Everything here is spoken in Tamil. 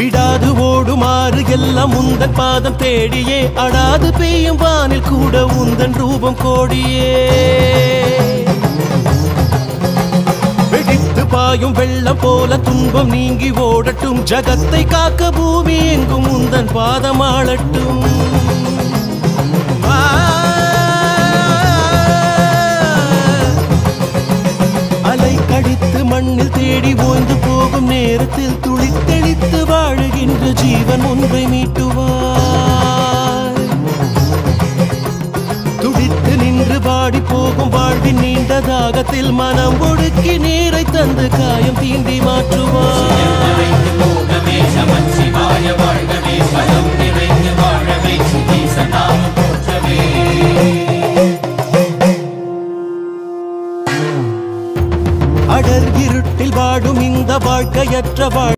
விடாது ஓடுமாறு எல்லாம் உந்தன் பாதம் தேடியே அடாது பெய்யும் வானில் கூட உந்தன் ரூபம் கோடியே வெடித்து பாயும் வெள்ளம் போல துன்பம் நீங்கி ஓடட்டும் ஜகத்தை காக்க பூமி எங்கும் உந்தன் பாதமாளட்டும் அலை கடித்து மண்ணில் தேடி ஓய்ந்து போகும் நேரத்தில் துளித்தெளித்து வாழுகின்ற ஜீவன் ஒன்றை மீட்டுவார் துடித்து நின்று பாடி போகும் வாழ்வின் நீண்ட தாகத்தில் மனம் ஒடுக்கி நீரை தந்து காயம் தீண்டி மாற்றுவார்